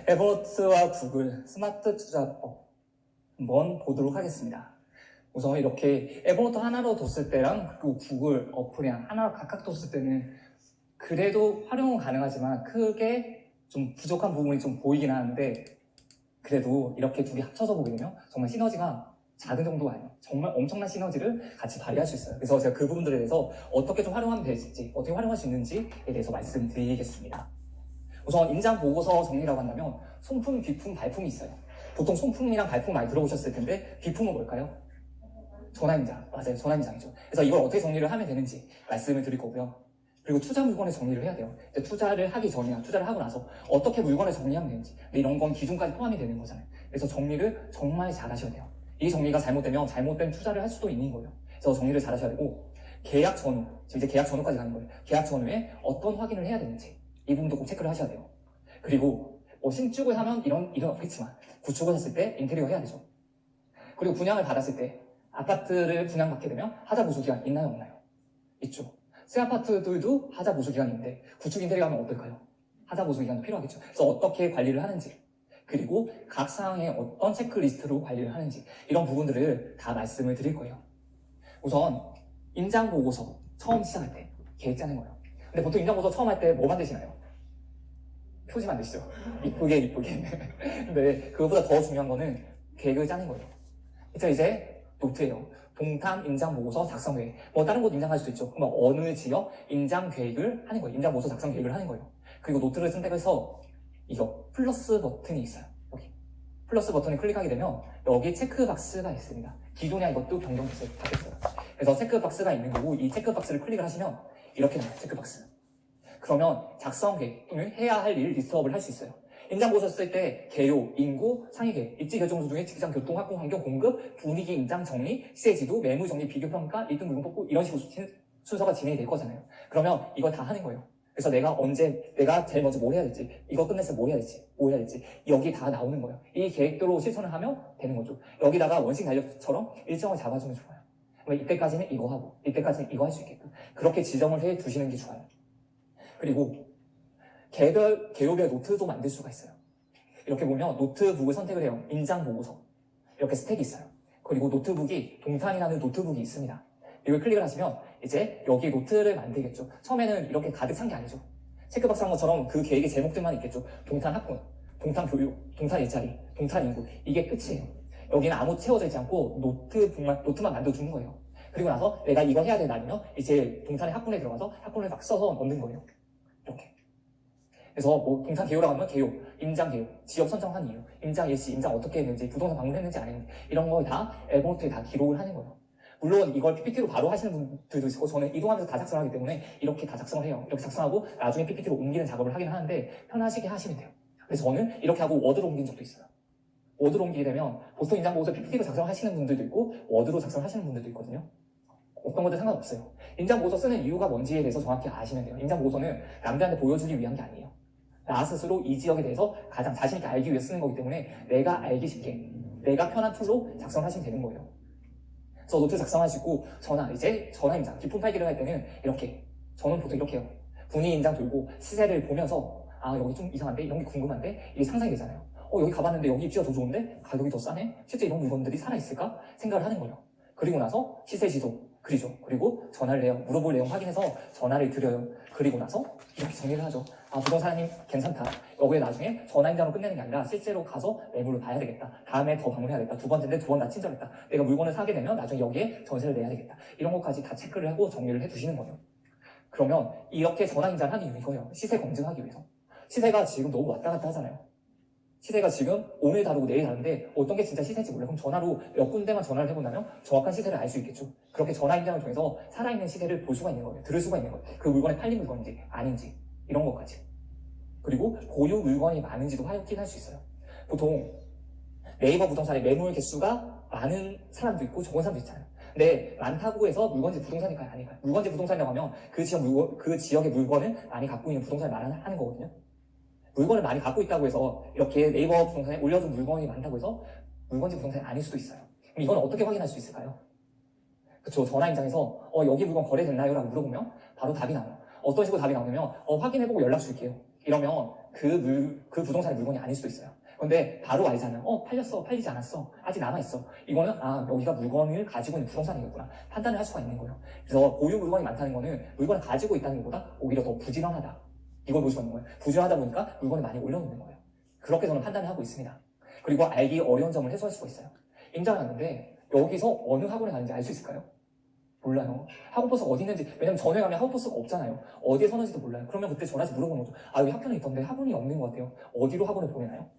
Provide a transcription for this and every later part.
에버노트와 구글 스마트 투자법 한번 보도록 하겠습니다. 우선 이렇게 에버노트 하나로 뒀을 때랑 그리고 구글 어플이랑 하나로 각각 뒀을 때는 그래도 활용은 가능하지만 크게 좀 부족한 부분이 좀 보이긴 하는데, 그래도 이렇게 두 개 합쳐서 보게 되면 정말 시너지가 작은 정도가 아니에요. 정말 엄청난 시너지를 같이 발휘할 수 있어요. 그래서 제가 그 부분들에 대해서 어떻게 좀 활용하면 될지, 어떻게 활용할 수 있는지에 대해서 말씀드리겠습니다. 우선 인장 보고서 정리라고 한다면 손품, 비품, 발품이 있어요. 보통 손품이랑 발품 많이 들어보셨을 텐데 비품은 뭘까요? 전화임장. 맞아요. 전화임장이죠. 그래서 이걸 어떻게 정리를 하면 되는지 말씀을 드릴 거고요. 그리고 투자 물건을 정리를 해야 돼요. 투자를 하기 전이나 투자를 하고 나서 어떻게 물건을 정리하면 되는지, 이런 건 기준까지 포함이 되는 거잖아요. 그래서 정리를 정말 잘 하셔야 돼요. 이 정리가 잘못되면 잘못된 투자를 할 수도 있는 거예요. 그래서 정리를 잘 하셔야 되고, 계약 전후, 지금 이제 계약 전후까지 가는 거예요. 계약 전후에 어떤 확인을 해야 되는지 이 부분도 꼭 체크를 하셔야 돼요. 그리고 신축을 하면 이런 없겠지만 구축을 했을 때 인테리어 해야 되죠. 그리고 분양을 받았을 때 아파트를 분양받게 되면 하자 보수 기간 있나요, 없나요? 있죠. 새 아파트들도 하자 보수 기간이 있는데 구축 인테리어 하면 어떨까요? 하자 보수 기간도 필요하겠죠. 그래서 어떻게 관리를 하는지, 그리고 각 사항에 어떤 체크리스트로 관리를 하는지, 이런 부분들을 다 말씀을 드릴 거예요. 우선 임장 보고서 처음 시작할 때 계획 짜는 거예요. 근데 보통 임장 보고서 처음 할 때 뭐 만드시나요? 표지 만드시죠. 이쁘게. 근데 그거보다 더 중요한 거는 계획을 짜는 거예요. 이제 노트예요. 동탄 임장 보고서 작성 계획. 다른 곳 임장할 수도 있죠. 그럼 어느 지역 임장 계획을 하는 거예요. 임장 보고서 작성 계획을 하는 거예요. 그리고 노트를 선택해서 이거 플러스 버튼이 있어요. 여기 플러스 버튼을 클릭하게 되면 여기 체크박스가 있습니다. 기존에 이것도 변경됐어요. 바뀌었어요. 그래서 체크박스가 있는 거고, 이 체크박스를 클릭을 하시면 이렇게 나와요. 체크박스. 그러면 작성 계획을 해야 할 일 리스트업을 할 수 있어요. 임장 보고서 쓸 때 개요, 인구, 상위 계획, 입지 결정수 중에 직장, 교통, 학공, 환경, 공급, 분위기, 임장 정리, 시세 지도, 매물 정리, 비교 평가, 1등 물건 뽑고, 이런 식으로 순서가 진행이 될 거잖아요. 그러면 이거 다 하는 거예요. 그래서 내가 제일 먼저 뭘 해야 될지, 이거 끝냈으면 뭐 해야 될지, 여기 다 나오는 거예요. 이 계획대로 실천을 하면 되는 거죠. 여기다가 원칙 달력처럼 일정을 잡아주면 좋아요. 이때까지는 이거 하고, 이때까지는 이거 할 수 있게끔 그렇게 지정을 해 두시는 게 좋아요. 그리고 개요별 노트도 만들 수가 있어요. 이렇게 보면 노트북을 선택을 해요. 임장 보고서 이렇게 스택이 있어요. 그리고 노트북이 동탄이라는 노트북이 있습니다. 이걸 클릭을 하시면 이제 여기 노트를 만들겠죠. 처음에는 이렇게 가득 찬 게 아니죠. 체크박스 한 것처럼 그 계획의 제목들만 있겠죠. 동탄 학군, 동탄 교육, 동탄 일자리, 동탄 인구, 이게 끝이에요. 여기는 아무 채워져 있지 않고 노트만 만들어주는 거예요. 그리고 나서 내가 이거 해야 되는 날이면 이제 동탄의 학군에 들어가서 학군을 막 써서 넣는 거예요. 이렇게. 그래서 동탄 개요라고 하면 개요, 임장 개요, 지역 선정한 이유, 임장 일시, 임장 어떻게 했는지, 부동산 방문했는지 안 했는지, 이런 걸 다 에버노트에 다 기록을 하는 거예요. 물론 이걸 PPT로 바로 하시는 분들도 있고, 저는 이동하면서 다 작성하기 때문에 이렇게 다 작성을 해요. 이렇게 작성하고 나중에 PPT로 옮기는 작업을 하긴 하는데 편하시게 하시면 돼요. 그래서 저는 이렇게 하고 워드로 옮긴 적도 있어요. 워드로 옮기게 되면 보통 임장 보고서 PPT로 작성하시는 분들도 있고 워드로 작성하시는 분들도 있거든요. 어떤 것도 상관없어요. 임장 보고서 쓰는 이유가 뭔지에 대해서 정확히 아시면 돼요. 임장 보고서는 남들한테 보여주기 위한 게 아니에요. 나 스스로 이 지역에 대해서 가장 자신있게 알기 위해 쓰는 거기 때문에 내가 알기 쉽게, 내가 편한 툴로 작성하시면 되는 거예요. 그래서 노트 작성하시고 전화 임장, 기품 팔기를 할 때는 이렇게, 저는 보통 이렇게 해요. 분위 임장 돌고 시세를 보면서 여기 좀 이상한데? 이런 게 궁금한데? 이게 상상이 되잖아요. 여기 가봤는데 여기 입지가 더 좋은데? 가격이 더 싸네? 실제 이런 물건들이 살아있을까? 생각을 하는 거예요. 그리고 나서 시세 지도 그리죠. 그리고 전화를 해요. 물어볼 내용 확인해서 전화를 드려요. 그리고 나서 이렇게 정리를 하죠. 부동산이 괜찮다. 여기에 나중에 전화 임장으로 끝내는 게 아니라 실제로 가서 매물을 봐야 되겠다. 다음에 더 방문해야겠다. 두 번째인데 두 번 다 친절했다. 내가 물건을 사게 되면 나중에 여기에 전세를 내야 되겠다. 이런 것까지 다 체크를 하고 정리를 해두시는 거예요. 그러면 이렇게 전화 임장을 하는 이유는 이거예요. 시세 검증하기 위해서. 시세가 지금 너무 왔다 갔다 하잖아요. 시세가 지금 오늘 다르고 내일 다른데 어떤 게 진짜 시세인지 몰라요. 그럼 전화로 몇 군데만 전화를 해본다면 정확한 시세를 알 수 있겠죠. 그렇게 전화 임장을 통해서 살아있는 시세를 볼 수가 있는 거예요. 들을 수가 있는 거예요. 그 물건에 팔린 물건인지 아닌지, 이런 것까지. 그리고 보유 물건이 많은지도 확인할 수 있어요. 보통 네이버 부동산에 매물 개수가 많은 사람도 있고 적은 사람도 있잖아요. 근데 많다고 해서 물건지 부동산일까요? 아닐까요? 물건지 부동산이라고 하면 그 지역의 물건을 많이 갖고 있는 부동산을 말하는 거거든요. 물건을 많이 갖고 있다고 해서 이렇게 네이버 부동산에 올려둔 물건이 많다고 해서 물건지 부동산이 아닐 수도 있어요. 그럼 이건 어떻게 확인할 수 있을까요? 그쵸, 전화 임장에서 여기 물건 거래됐나요? 라고 물어보면 바로 답이 나와요. 어떤 식으로 답이 나오냐면 확인해보고 연락 줄게요. 이러면 그 부동산의 물건이 아닐 수도 있어요. 근데 바로 알잖아요. 팔렸어, 팔리지 않았어, 아직 남아있어. 이거는 여기가 물건을 가지고 있는 부동산이겠구나 판단을 할 수가 있는 거예요. 그래서 보유 물건이 많다는 거는 물건을 가지고 있다는 것보다 오히려 더 부지런하다, 이걸 볼 수가 있는 거예요. 부지런하다 보니까 물건을 많이 올려놓는 거예요. 그렇게 저는 판단을 하고 있습니다. 그리고 알기 어려운 점을 해소할 수가 있어요. 임장을 하는데 여기서 어느 학원에 가는지 알 수 있을까요? 몰라요. 학원버스가 어디 있는지. 왜냐면 전에 가면 학원버스가 없잖아요. 어디에 서는지도 몰라요. 그러면 그때 전화해서 물어보는 거죠. 여기 학교는 있던데 학원이 없는 것 같아요. 어디로 학원을 보내나요?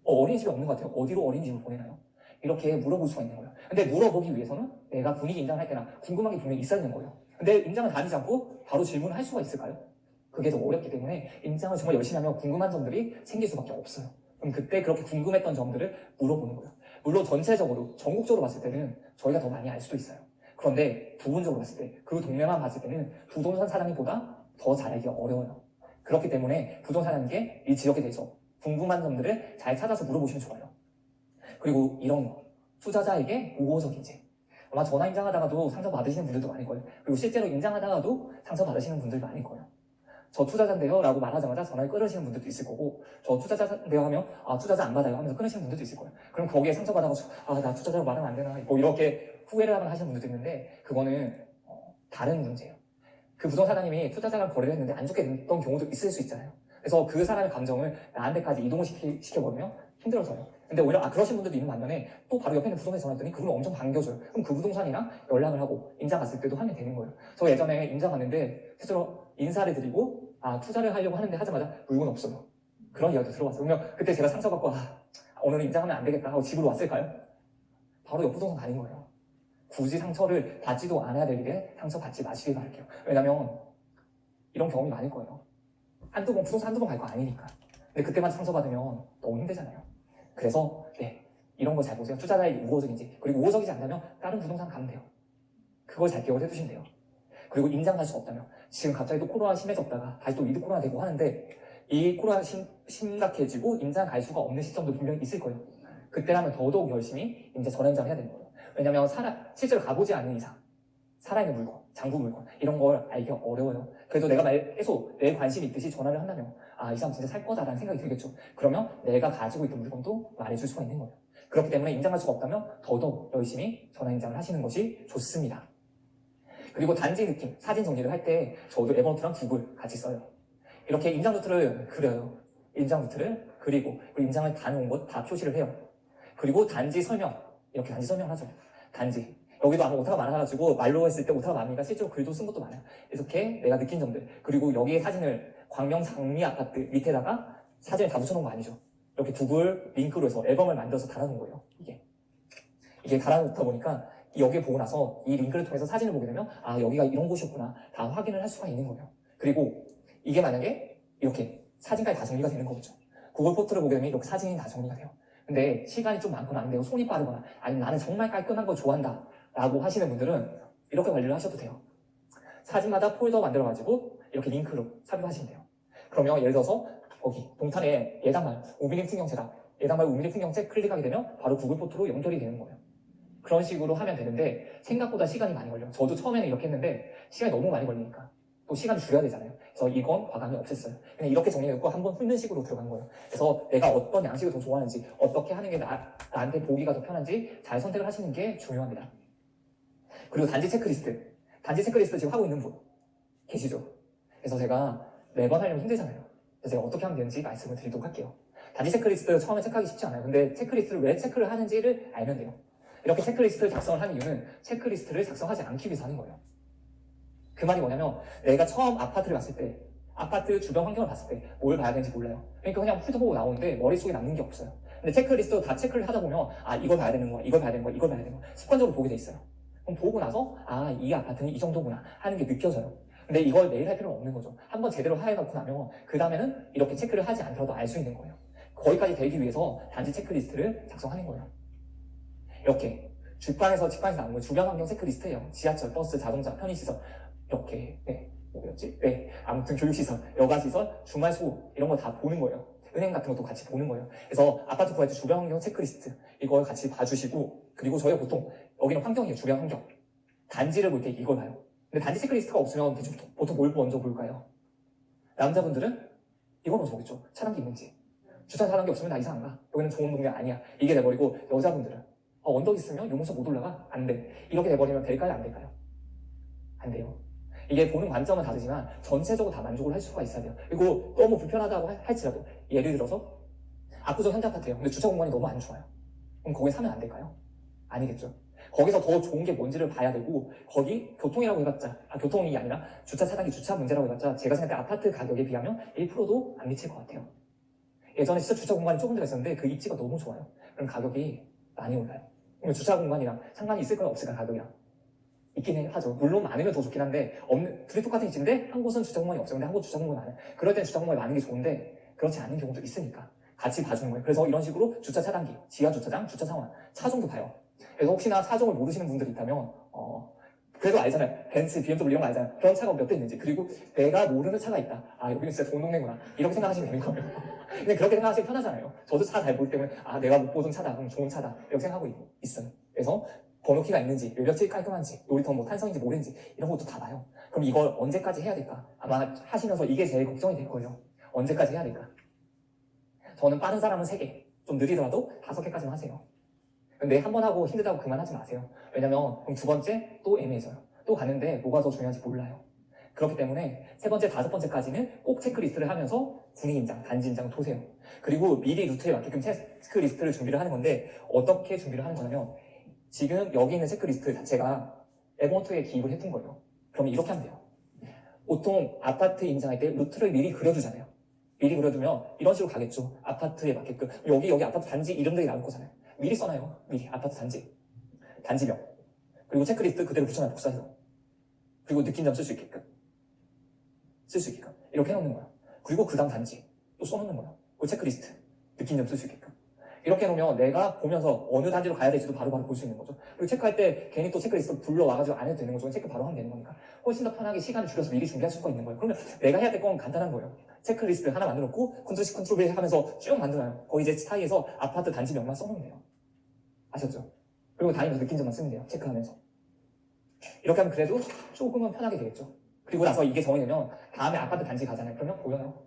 어린이집이 없는 것 같아요. 어디로 어린이집을 보내나요? 이렇게 물어볼 수가 있는 거예요. 근데 물어보기 위해서는 내가 분위기 임장을 할 때나 궁금한 게 분명히 있어야 되는 거예요. 근데 임장을 다니지 않고 바로 질문을 할 수가 있을까요? 그게 더 어렵기 때문에 임장을 정말 열심히 하면 궁금한 점들이 생길 수밖에 없어요. 그럼 그때 그렇게 궁금했던 점들을 물어보는 거예요. 물론 전체적으로, 전국적으로 봤을 때는 저희가 더 많이 알 수도 있어요. 그런데 부분적으로 봤을 때, 그 동네만 봤을 때는 부동산 사장님보다 더 잘 알기가 어려워요. 그렇기 때문에 부동산 사장님께 이 지역에 대해서 궁금한 점들을 잘 찾아서 물어보시면 좋아요. 그리고 이런 거, 투자자에게 우호적인지. 아마 전화 임장하다가도 상처 받으시는 분들도 많을 거예요. 그리고 실제로 임장하다가도 상처 받으시는 분들도 많을 거예요. 저 투자자인데요 라고 말하자마자 전화를 끊으시는 분들도 있을 거고, 저 투자자인데요 하면 투자자 안 받아요 하면서 끊으시는 분들도 있을 거예요. 그럼 거기에 상처받아가지고 나 투자자라고 말하면 안 되나 뭐 이렇게 후회를 하시는 분들도 있는데, 그거는 다른 문제예요. 그 부동산사장님이 투자자랑 거래를 했는데 안 좋게 됐던 경우도 있을 수 있잖아요. 그래서 그 사람의 감정을 나한테까지 이동을 시켜버리면 힘들어져요. 근데 오히려 그러신 분들도 있는 반면에 또 바로 옆에 있는 부동산에 전화했더니 그분은 엄청 반겨줘요. 그럼 그 부동산이랑 연락을 하고 임장 갔을 때도 하면 되는 거예요. 저 예전에 임장 갔는데 실제로 인사를 드리고 투자를 하려고 하는데 하자마자 물건 없어요. 그런 이야기도 들어봤어요. 그러면 그때 제가 상처받고 오늘은 임장하면 안 되겠다 하고 집으로 왔을까요? 바로 옆 부동산 가는 거예요. 굳이 상처를 받지도 않아야 될 일에 상처받지 마시길 바랄게요. 왜냐면 이런 경험이 많을 거예요. 부동산 한두 번 갈 거 아니니까. 근데 그때만 상처받으면 너무 힘들잖아요. 그래서 이런 거 잘 보세요. 투자자의 우호적인지. 그리고 우호적이지 않다면 다른 부동산 가면 돼요. 그걸 잘 기억을 해두시면 돼요. 그리고 임장 갈 수 없다면, 지금 갑자기 또 코로나 심해졌다가 다시 또 위드 코로나 되고 하는데, 이 코로나 심각해지고 임장 갈 수가 없는 시점도 분명히 있을 거예요. 그때라면 더더욱 열심히 이제 전임장 해야 되는 거예요. 왜냐면 실제로 가보지 않는 이상 살아있는 물건, 장부 물건 이런 걸 알기가 어려워요. 그래도 내가 계속 내 관심이 있듯이 전화를 한다면 이 사람 진짜 살 거다라는 생각이 들겠죠. 그러면 내가 가지고 있던 물건도 말해줄 수가 있는 거예요. 그렇기 때문에 임장할 수가 없다면 더더욱 열심히 전화 임장을 하시는 것이 좋습니다. 그리고 단지 느낌, 사진 정리를 할 때 저도 에버노트랑 구글 같이 써요. 이렇게 임장 노트를 그려요. 임장 노트를 그리고 임장을 다녀온 것 다 표시를 해요. 그리고 단지 설명, 이렇게 단지 설명을 하죠. 단지. 여기도 아마 오타가 많아가지고 말로 했을 때 오타가 많으니까 실제로 글도 쓴 것도 많아요. 이렇게 내가 느낀 점들. 그리고 여기에 사진을 광명 장미 아파트 밑에다가 사진을 다 붙여놓은 거 아니죠. 이렇게 구글 링크로 해서 앨범을 만들어서 달아놓은 거예요. 이게 달아놓다 보니까 여기에 보고 나서 이 링크를 통해서 사진을 보게 되면 여기가 이런 곳이었구나 다 확인을 할 수가 있는 거예요. 그리고 이게 만약에 이렇게 사진까지 다 정리가 되는 거겠죠. 구글 포트를 보게 되면 이렇게 사진이 다 정리가 돼요. 근데 시간이 좀 많거나 안 되고 손이 빠르거나 아니면 나는 정말 깔끔한 걸 좋아한다 라고 하시는 분들은 이렇게 관리를 하셔도 돼요. 사진마다 폴더 만들어가지고 이렇게 링크로 삽입하시면 돼요. 그러면 예를 들어서 거기 동탄에 예당마을 5mm 풍경채다. 예당마을 5mm 풍경채 클릭하게 되면 바로 구글 포트로 연결이 되는 거예요. 그런 식으로 하면 되는데 생각보다 시간이 많이 걸려요. 저도 처음에는 이렇게 했는데 시간이 너무 많이 걸리니까 또 시간을 줄여야 되잖아요. 그래서 이건 과감히 없앴어요. 그냥 이렇게 정리해놓고 한번 훑는 식으로 들어간 거예요. 그래서 내가 어떤 양식을 더 좋아하는지, 어떻게 하는 게 나한테 보기가 더 편한지 잘 선택을 하시는 게 중요합니다. 그리고 단지 체크리스트. 단지 체크리스트 지금 하고 있는 분 계시죠? 그래서 제가 매번 하려면 힘들잖아요. 그래서 제가 어떻게 하면 되는지 말씀을 드리도록 할게요. 단지 체크리스트 처음에 체크하기 쉽지 않아요. 근데 체크리스트를 왜 체크를 하는지를 알면 돼요. 이렇게 체크리스트를 작성을 하는 이유는 체크리스트를 작성하지 않기 위해서 하는 거예요. 그 말이 뭐냐면 내가 처음 아파트를 갔을 때 아파트 주변 환경을 봤을 때 뭘 봐야 되는지 몰라요. 그러니까 그냥 훑어보고 나오는데 머릿속에 남는 게 없어요. 근데 체크리스트 다 체크를 하다 보면 이걸 봐야 되는 거야, 이걸 봐야 되는 거야, 이걸 봐야 되는 거야 습관적으로 보게 돼 있어요. 그럼 보고 나서 이 아파트는 이 정도구나 하는 게 느껴져요. 근데 이걸 매일 할 필요는 없는 거죠. 한번 제대로 해놓고 나면 그 다음에는 이렇게 체크를 하지 않더라도 알 수 있는 거예요. 거기까지 되기 위해서 단지 체크리스트를 작성하는 거예요. 이렇게 주방에서 직방에서 나오는 건 주변 환경 체크리스트예요. 지하철, 버스, 자동차, 편의시설 이렇게 뭐였지? 아무튼 교육시설, 여가시설, 주말수고 이런 거 다 보는 거예요. 은행 같은 것도 같이 보는 거예요. 그래서 아파트 구할 때 주변 환경 체크리스트 이걸 같이 봐주시고, 그리고 저희가 보통 여기는 환경이에요. 주변 환경. 단지를 볼 때 이걸 봐요. 근데 단지 체크리스트가 없으면 보통 뭘 먼저 볼까요? 남자분들은 이거는 뭐겠죠? 차단기 있는지. 주차 차단기 없으면 나 이사 안 가. 여기는 좋은 동네 아니야. 이게 돼버리고 여자분들은 언덕 있으면 유모차 못 올라가? 안 돼. 이렇게 돼버리면 될까요? 안 될까요? 안 돼요. 이게 보는 관점은 다르지만 전체적으로 다 만족을 할 수가 있어야 돼요. 그리고 너무 불편하다고 할지라도 예를 들어서 압구정 현대아파트예요. 근데 주차 공간이 너무 안 좋아요. 그럼 거기 사면 안 될까요? 아니겠죠. 거기서 더 좋은 게 뭔지를 봐야 되고 거기 교통이라고 해봤자 교통이 아니라 주차 차단기 주차 문제라고 해봤자 제가 생각할 때 아파트 가격에 비하면 1%도 안 미칠 것 같아요. 예전에 진짜 주차 공간이 좁은 데가 있었는데 그 입지가 너무 좋아요. 그럼 가격이 많이 올라요. 그러면 주차 공간이랑 상관이 있을까요? 없을까요? 가격이랑 있긴 하죠. 물론 많으면 더 좋긴 한데 둘이 똑같은 입지인데 한 곳은 주차 공간이 없어요. 근데 한 곳 주차 공간이 많아요. 그럴 땐 주차 공간이 많은 게 좋은데 그렇지 않은 경우도 있으니까 같이 봐주는 거예요. 그래서 이런 식으로 주차 차단기, 지하 주차장, 주차 상황, 차종도 봐요. 그래서 혹시나 차종을 모르시는 분들이 있다면 그래도 알잖아요. 벤츠, BMW 이런 거 알잖아요. 그런 차가 몇 대 있는지. 그리고 내가 모르는 차가 있다. 여기는 진짜 좋은 동네구나. 이렇게 생각하시면 되는 거예요. 근데 그렇게 생각하시면 편하잖아요. 저도 차 잘 모르기 때문에 내가 못 보던 차다. 그럼 좋은 차다. 이렇게 생각하고 있어요. 그래서 번호키가 있는지, 외벽이 깔끔한지, 놀이터 탄성인지 모르는지 이런 것도 다 봐요. 그럼 이걸 언제까지 해야 될까? 아마 하시면서 이게 제일 걱정이 될 거예요. 언제까지 해야 될까? 저는 빠른 사람은 3개, 좀 느리더라도 5개까지만 하세요. 근데 한 번 하고 힘들다고 그만하지 마세요. 왜냐면 그럼 두 번째 또 애매해져요. 또 가는데 뭐가 더 중요한지 몰라요. 그렇기 때문에 3번째, 5번째까지는 꼭 체크리스트를 하면서 군인임장, 단지임장 도세요. 그리고 미리 루트에 맞게끔 체크리스트를 준비를 하는 건데 어떻게 준비를 하는 거냐면 지금 여기 있는 체크리스트 자체가 에버노트에 기입을 해둔 거예요. 그러면 이렇게 하면 돼요. 보통 아파트 임장할 때 루트를 미리 그려두잖아요. 미리 그려두면 이런 식으로 가겠죠. 아파트에 맞게끔. 여기 아파트 단지 이름들이 나올 거잖아요. 미리 써놔요. 미리 아파트 단지명. 그리고 체크리스트 그대로 붙여놔요. 복사해서. 그리고 느낀 점 쓸 수 있게끔. 이렇게 해놓는 거야. 그리고 그 다음 단지 또 써놓는 거야. 그 체크리스트 느낀 점 쓸 수 있게끔. 이렇게 해놓으면 내가 보면서 어느 단지로 가야 될지도 바로바로 볼 수 있는 거죠. 그리고 체크할 때 괜히 또 체크리스트 불러와가지고 안 해도 되는 거죠. 체크 바로 하면 되는 거니까. 훨씬 더 편하게 시간을 줄여서 미리 준비할 수가 있는 거예요. 그러면 내가 해야 될 건 간단한 거예요. 체크리스트 하나 만들어놓고 컨트롤 V 하면서 쭉 만들어요. 거기 이제 스타일에서 아파트 단지명만 써놓으면 돼요. 아셨죠? 그리고 다니면서 느낀 점만 쓰면 돼요. 체크하면서. 이렇게 하면 그래도 조금은 편하게 되겠죠. 그리고 나서 이게 정해되면 다음에 아파트 단지 가잖아요. 그러면 보여요.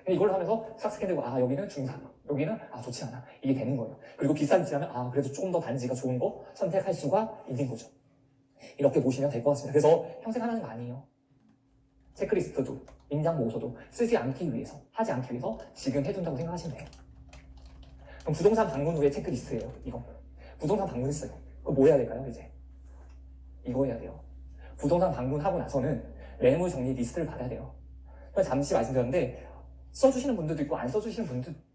이걸 하면서 싹 스캔되고 여기는 중상, 여기는 좋지 않아. 이게 되는 거예요. 그리고 비싼 위치라면 그래도 조금 더 단지가 좋은 거 선택할 수가 있는 거죠. 이렇게 보시면 될 것 같습니다. 그래서 평생 하라는 거 아니에요. 체크리스트도 임장 보고서도 쓰지 않기 위해서, 하지 않기 위해서 지금 해둔다고 생각하시면 돼요. 그럼 부동산 방문 후에 체크리스트예요. 이거 부동산 방문했어요. 그럼 뭐 해야 될까요? 이제 이거 해야 돼요. 부동산 방문하고 나서는 매물 정리 리스트를 받아야 돼요. 잠시 말씀드렸는데 써주시는 분들도 있고 안 써주시는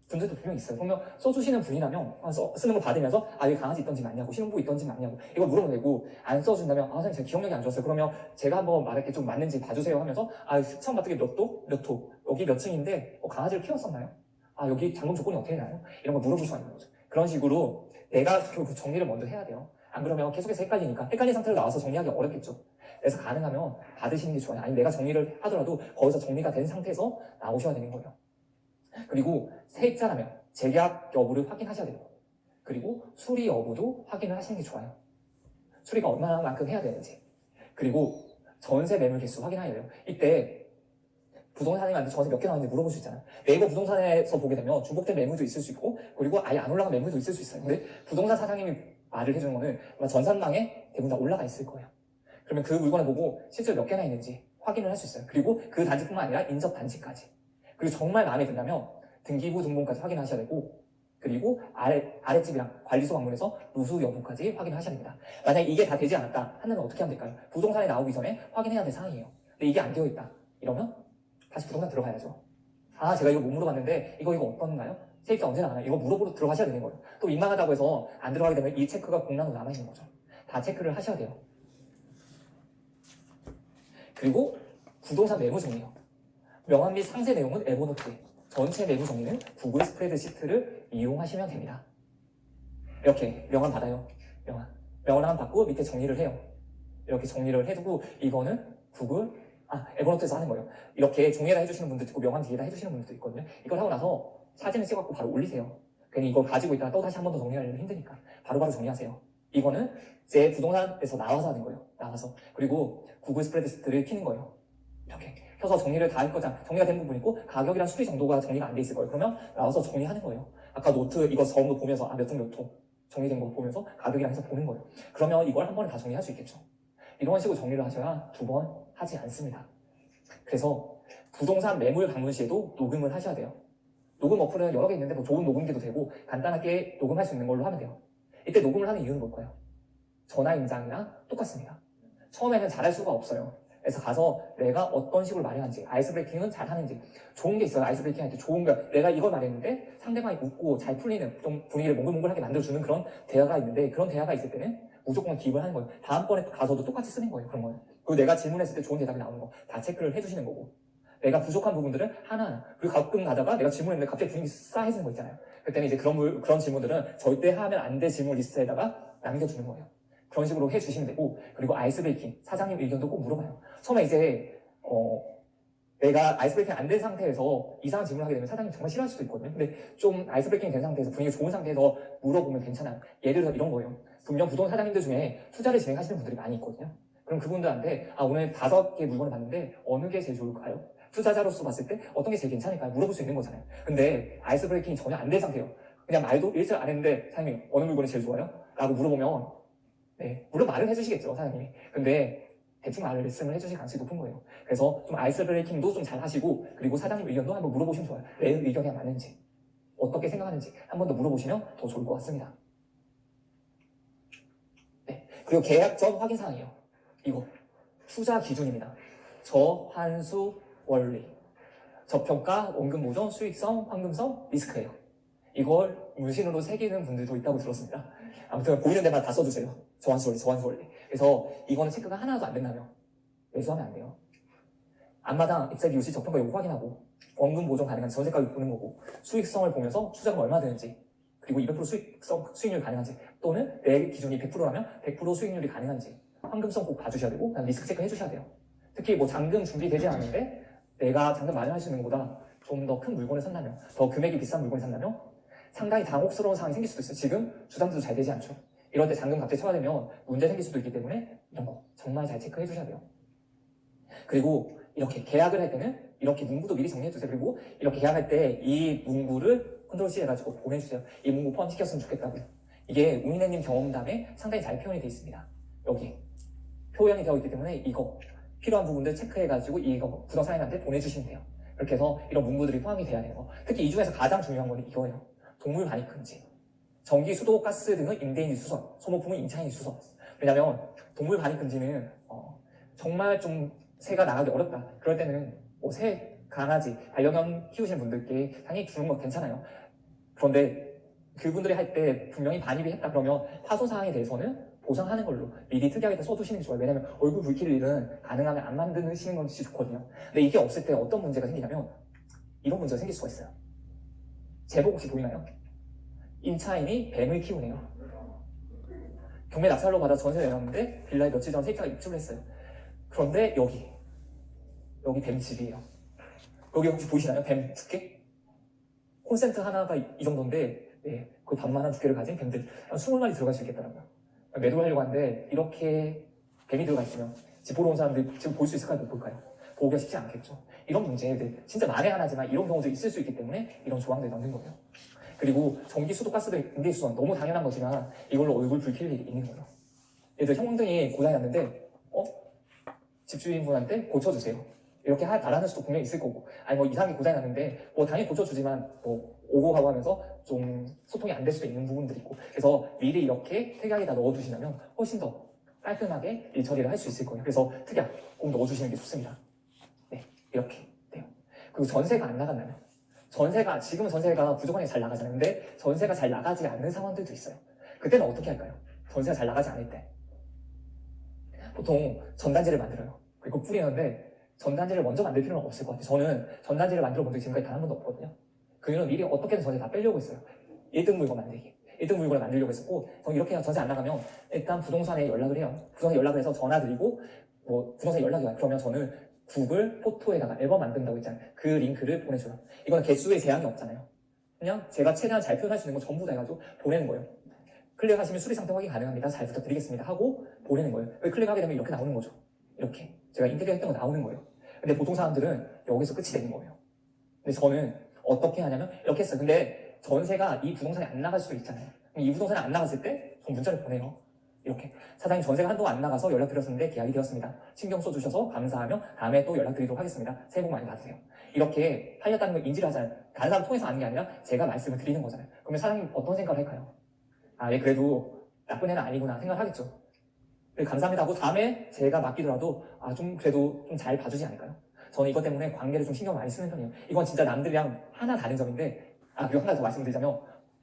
분들도 분명히 있어요. 그러면 써주시는 분이라면 쓰는 걸 받으면서 여기 강아지 있던지 맞냐고, 신혼부 있던지 맞냐고 이거 물어보면 되고, 안 써준다면 선생님 제가 기억력이 안 좋았어요. 그러면 제가 한번 말할게 좀 맞는지 봐주세요 하면서 처음 봤던 게 몇 호, 여기 몇 층인데 강아지를 키웠었나요? 여기 잠금 조건이 어떻게 되나요? 이런 걸 물어볼 수가 있는 거죠. 그런 식으로 내가 그 정리를 먼저 해야 돼요. 안 그러면 계속해서 헷갈린 상태로 나와서 정리하기 어렵겠죠. 그래서 가능하면 받으시는 게 좋아요. 아니 내가 정리를 하더라도 거기서 정리가 된 상태에서 나오셔야 되는 거예요. 그리고 세입자라면 재계약 여부를 확인하셔야 돼요. 그리고 수리 여부도 확인을 하시는 게 좋아요. 수리가 얼마만큼 해야 되는지. 그리고 전세 매물 개수 확인해야 돼요. 이때 부동산님한테 전세 몇 개 나왔는지 물어볼 수 있잖아요. 네이버 부동산에서 보게 되면 중복된 매물도 있을 수 있고, 그리고 아예 안 올라간 매물도 있을 수 있어요. 근데 부동산 사장님이 말을 해주는 거는 아마 전산망에 대부분 다 올라가 있을 거예요. 그러면 그 물건을 보고 실제로 몇 개나 있는지 확인을 할 수 있어요. 그리고 그 단지뿐만 아니라 인접 단지까지. 그리고 정말 마음에 든다면 등기부 등본까지 확인하셔야 되고, 그리고 아랫집이랑 관리소 방문해서 누수 여부까지 확인하셔야 됩니다. 만약에 이게 다 되지 않았다 하면 어떻게 하면 될까요? 부동산에 나오기 전에 확인해야 될 사항이에요. 근데 이게 안 되어 있다 이러면 다시 부동산 들어가야죠. 제가 이거 못 물어봤는데 이거 어떤가요? 세입자 언제 나가나요? 이거 물어보러 들어가셔야 되는 거예요. 또 민망하다고 해서 안 들어가게 되면 이 체크가 공란으로 남아있는 거죠. 다 체크를 하셔야 돼요. 그리고 부동산 매물 정리요. 명함 및 상세 내용은 에버노트, 전체 매물 정리는 구글 스프레드시트를 이용하시면 됩니다. 이렇게 명함 받아요. 명함 받고 밑에 정리를 해요. 이렇게 정리를 해두고 이거는 구글 에버노트에서 하는 거예요. 이렇게 종이에다 해주시는 분들도 있고 명함 뒤에다 해주시는 분들도 있거든요. 이걸 하고 나서 사진을 찍어갖고 바로 올리세요. 괜히 이걸 가지고 있다가 또 다시 한 번 더 정리하려면 힘드니까 바로바로 정리하세요. 이거는 제 부동산에서 나와서 하는 거예요. 나와서. 그리고 구글 스프레드시트를 키는 거예요. 이렇게 켜서 정리를 다 할 거잖아. 정리가 된 부분 있고 가격이랑 수리 정도가 정리가 안 돼 있을 거예요. 그러면 나와서 정리하는 거예요. 아까 노트 이거 전부 보면서 몇 통 정리된 거 보면서 가격이랑 해서 보는 거예요. 그러면 이걸 한 번에 다 정리할 수 있겠죠. 이런 식으로 정리를 하셔야 2번 하지 않습니다. 그래서 부동산 매물 방문 시에도 녹음을 하셔야 돼요. 녹음 어플은 여러 개 있는데 뭐 좋은 녹음기도 되고 간단하게 녹음할 수 있는 걸로 하면 돼요. 이때 녹음을 하는 이유는 뭘까요? 전화 임장이랑 똑같습니다. 처음에는 잘할 수가 없어요. 그래서 가서 내가 어떤 식으로 말하는지, 아이스 브레이킹은 잘 하는지, 좋은 게 있어요. 아이스 브레이킹 할 때 좋은 거, 내가 이걸 말했는데 상대방이 웃고 잘 풀리는, 좀 분위기를 몽글몽글하게 만들어주는 그런 대화가 있는데, 그런 대화가 있을 때는 무조건 기입을 하는 거예요. 다음번에 가서도 똑같이 쓰는 거예요. 그런 거예요. 그리고 내가 질문했을 때 좋은 대답이 나오는 거 다 체크를 해주시는 거고, 내가 부족한 부분들은 하나하나, 그리고 가끔 가다가 내가 질문했는데 갑자기 분위기 싸해지는 거 있잖아요. 그때는 이제 그런 질문들은 절대 하면 안 될 질문 리스트에다가 남겨주는 거예요. 그런 식으로 해주시면 되고, 그리고 아이스 브레이킹, 사장님 의견도 꼭 물어봐요. 처음에 이제 내가 아이스 브레이킹 안 된 상태에서 이상한 질문을 하게 되면 사장님 정말 싫어할 수도 있거든요. 근데 좀 아이스 브레이킹 된 상태에서 분위기 좋은 상태에서 물어보면 괜찮아요. 예를 들어 이런 거예요. 분명 부동산 사장님들 중에 투자를 진행하시는 분들이 많이 있거든요. 그럼 그분들한테 오늘 5개 물건을 봤는데 어느 게 제일 좋을까요? 투자자로서 봤을 때 어떤 게 제일 괜찮을까요? 물어볼 수 있는 거잖아요. 근데 아이스 브레이킹이 전혀 안 된 상태예요. 그냥 말도 일절 안 했는데 사장님 어느 물건이 제일 좋아요? 라고 물어보면 네, 물론 말은 해주시겠죠, 사장님이. 근데 대충 말씀을 해주실 가능성이 높은 거예요. 그래서 좀 아이스 브레이킹도 좀 잘 하시고, 그리고 사장님 의견도 한번 물어보시면 좋아요. 내 의견이 맞는지, 어떻게 생각하는지 한 번 더 물어보시면 더 좋을 것 같습니다. 네, 그리고 계약 전 확인 사항이에요. 이거 투자 기준입니다. 저환수 원리, 저평가, 원금 보존, 수익성, 황금성, 리스크예요. 이걸 문신으로 새기는 분들도 있다고 들었습니다. 아무튼 보이는 데만 다 써주세요. 저환수 원리. 그래서 이거는 체크가 하나도 안 된다면 매수하면 안 돼요. 앞마당 입자기 유시 저평가 요구 확인하고 원금 보존 가능한지 전세가격 보는 거고 수익성을 보면서 투자금 얼마 되는지 그리고 200% 수익률 가능한지 또는 내 기준이 100%라면 100% 수익률이 가능한지 황금성 꼭 봐주셔야 되고 그다음 리스크 체크 해주셔야 돼요. 특히 뭐 잔금 준비되지 않은데 내가 잔금 마련할 수 있는 것보다 좀 더 큰 물건을 산다면 더 금액이 비싼 물건을 산다면 상당히 당혹스러운 상황이 생길 수도 있어요. 지금 주담도 잘 되지 않죠. 이럴 때 잔금 갑자기 쳐야 되면 문제 생길 수도 있기 때문에 이런 거 정말 잘 체크해 주셔야 돼요. 그리고 이렇게 계약을 할 때는 이렇게 문구도 미리 정리해 주세요. 그리고 이렇게 계약할 때 이 문구를 컨트롤 C 해가지고 보내주세요. 이 문구 포함시켰으면 좋겠다고요. 이게 우민혜님 경험담에 상당히 잘 표현이 되어 있습니다. 여기 표현이 되어 있기 때문에 이거 필요한 부분들 체크해가지고 이거 부동산인한테 보내주시면 돼요. 이렇게 해서 이런 문구들이 포함이 돼야 돼요. 특히 이 중에서 가장 중요한 건 이거예요. 동물 반입 금지. 전기, 수도, 가스 등은 임대인이 수선, 소모품은 임차인이 수선. 왜냐면 동물 반입 금지는 정말 좀 새가 나가기 어렵다. 그럴 때는 뭐 새, 강아지, 반려견 키우시는 분들께 당연히 주는 건 괜찮아요. 그런데 그분들이 할 때 분명히 반입이 했다 그러면 파손 사항에 대해서는 보상하는 걸로 미리 특이하게 다 써두시는 게 좋아요. 왜냐면 얼굴 붉힐 일은 가능하면 안 만드시는 것이 좋거든요. 근데 이게 없을 때 어떤 문제가 생기냐면 이런 문제가 생길 수가 있어요. 제복 혹시 보이나요? 임차인이 뱀을 키우네요. 경매 낙찰로 받아 전세 내놨는데 빌라에 며칠 전 세입자가 입주를 했어요. 그런데 여기 뱀집이에요. 여기 혹시 보이시나요? 뱀 두께? 콘센트 하나가 이 정도인데 그 반만한 두께를 가진 뱀들 20마리 들어갈 수 있겠더라고요. 매도를 하려고 하는데 이렇게 뱀이 들어가 있으면 집 보러 온 사람들이 지금 볼 수 있을까요? 못 볼까요? 보기가 쉽지 않겠죠. 이런 문제들 진짜 만에 하나지만 이런 경우도 있을 수 있기 때문에 이런 조항들을 넣는 거예요. 그리고 전기, 수도, 가스 등 임대수선 너무 당연한 거지만 이걸로 얼굴 붉힐 일이 있는 거예요. 예를 들어 형광등이 고장이 났는데 집주인분한테 고쳐주세요. 이렇게 바라는 수도 분명히 있을 거고 아니 뭐 이상하게 고장이 났는데 뭐 당연히 고쳐주지만 뭐 오고 가고 하면서 좀 소통이 안 될 수도 있는 부분들이 있고 그래서 미리 이렇게 특약에다 넣어두시면 훨씬 더 깔끔하게 일 처리를 할 수 있을 거예요. 그래서 특약 꼭 넣어주시는 게 좋습니다. 네, 이렇게 돼요. 그리고 전세가 안 나간다면 지금은 전세가 부족하게 잘 나가잖아요. 근데 전세가 잘 나가지 않는 상황들도 있어요. 그때는 어떻게 할까요? 전세가 잘 나가지 않을 때 보통 전단지를 만들어요. 그리고 뿌리는데 전단지를 먼저 만들 필요는 없을 것 같아요. 저는 전단지를 만들어 본 적이 지금까지 단 한 번도 없거든요. 그 이유는 미리 어떻게든 전세 다 빼려고 했어요. 1등 물건 만들기. 1등 물건을 만들려고 했었고 저는 이렇게 해서 전세 안 나가면 일단 부동산에 연락을 해요. 부동산에 연락을 해서 전화 드리고 뭐 부동산에 연락이 와요. 그러면 저는 구글 포토에다가 앨범 만든다고 했잖아요. 그 링크를 보내줘요. 이건 개수의 제한이 없잖아요. 그냥 제가 최대한 잘 표현할 수 있는 거 전부 다 해가지고 보내는 거예요. 클릭하시면 수리 상태 확인 가능합니다. 잘 부탁드리겠습니다. 하고 보내는 거예요. 클릭하게 되면 이렇게 나오는 거죠. 이렇게 제가 인테리어 했던 거 나오는 거예요. 근데 보통 사람들은 여기서 끝이 되는 거예요. 근데 저는 어떻게 하냐면 이렇게 했어요. 근데 전세가 이 부동산에 안 나갈 수도 있잖아요. 이 부동산에 안 나갔을 때 전 문자를 보내요. 이렇게 사장님 전세가 한동안 안 나가서 연락드렸었는데 계약이 되었습니다. 신경 써주셔서 감사하며 다음에 또 연락드리도록 하겠습니다. 새해 복 많이 받으세요. 이렇게 팔렸다는 걸 인지를 하잖아요. 다른 사람 통해서 아는 게 아니라 제가 말씀을 드리는 거잖아요. 그러면 사장님 어떤 생각을 할까요? 아, 얘 그래도 나쁜 애는 아니구나 생각을 하겠죠. 감사합니다 하고 다음에 제가 맡기더라도 좀 그래도 좀 잘 봐주지 않을까요? 저는 이것 때문에 관계를 좀 신경 많이 쓰는 편이에요. 이건 진짜 남들이랑 하나 다른 점인데 그리고 한 가지 더 말씀드리자면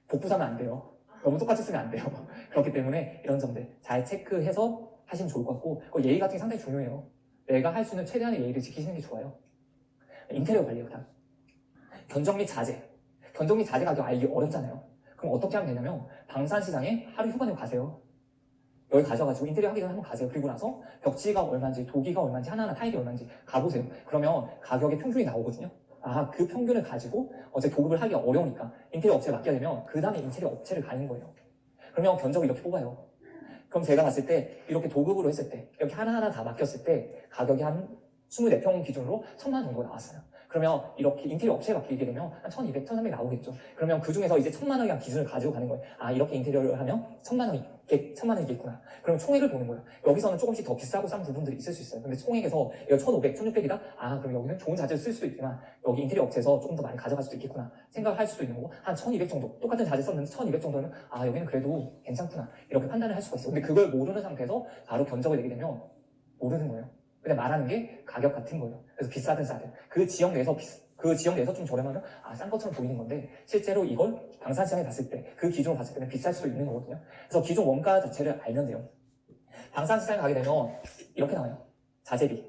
복부사면 안 돼요. 너무 똑같이 쓰면 안 돼요. 그렇기 때문에 이런 점들 잘 체크해서 하시면 좋을 것 같고 예의 같은 게 상당히 중요해요. 내가 할 수 있는 최대한의 예의를 지키시는 게 좋아요. 인테리어 관리요. 다음. 견적 및 자재. 견적 및 자재 가격 알기 어렵잖아요. 그럼 어떻게 하면 되냐면 방산시장에 하루 휴가 내고 가세요. 여기 가셔가지고 인테리어 하기 전에 한번 가세요. 그리고 나서 벽지가 얼마인지 도기가 얼마인지 하나하나 타일이 얼마인지 가보세요. 그러면 가격의 평균이 나오거든요. 그 평균을 가지고 어제 도급을 하기가 어려우니까 인테리어 업체에 맡겨야 되면 그 다음에 인테리어 업체를 가는 거예요. 그러면 견적을 이렇게 뽑아요. 그럼 제가 봤을 때 이렇게 도급으로 했을 때 이렇게 하나하나 다 맡겼을 때 가격이 한 24평 기준으로 1,000만 원 정도가 나왔어요. 그러면 이렇게 인테리어 업체에 맡기게 되면 한 1,200, 1,300 나오겠죠. 그러면 그 중에서 이제 1,000만 원이란 기준을 가지고 가는 거예요. 이렇게 인테리어를 하면 1,000만 원이겠구나. 그럼 총액을 보는 거예요. 여기서는 조금씩 더 비싸고 싼 부분들이 있을 수 있어요. 근데 총액에서 이거 1,500, 1,600이다? 그럼 여기는 좋은 자재를 쓸 수도 있지만 여기 인테리어 업체에서 조금 더 많이 가져갈 수도 있겠구나 생각을 할 수도 있는 거고 한 1,200 정도 똑같은 자재 썼는데 1,200 정도는 여기는 그래도 괜찮구나 이렇게 판단을 할 수가 있어요. 근데 그걸 모르는 상태에서 바로 견적을 내게 되면 모르는 거예요. 그냥 말하는 게 가격 같은 거예요. 그래서 비싸든 싸든 그 지역 내에서 좀 저렴하면 싼 것처럼 보이는 건데 실제로 이걸 방산시장에 봤을 때 그 기준으로 봤을 때는 비쌀 수도 있는 거거든요. 그래서 기존 원가 자체를 알면 돼요. 방산시장에 가게 되면 이렇게 나와요. 자재비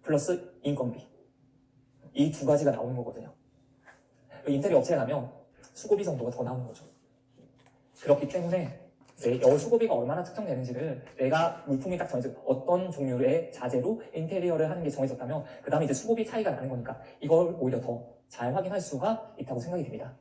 플러스 인건비 이 두 가지가 나오는 거거든요. 인테리어 업체에 가면 수고비 정도가 더 나오는 거죠. 그렇기 때문에 수고비가 얼마나 측정되는지를 내가 물품이 딱 정해져 어떤 종류의 자재로 인테리어를 하는 게 정해졌다면 그 다음에 이제 수고비 차이가 나는 거니까 이걸 오히려 더 잘 확인할 수가 있다고 생각이 됩니다.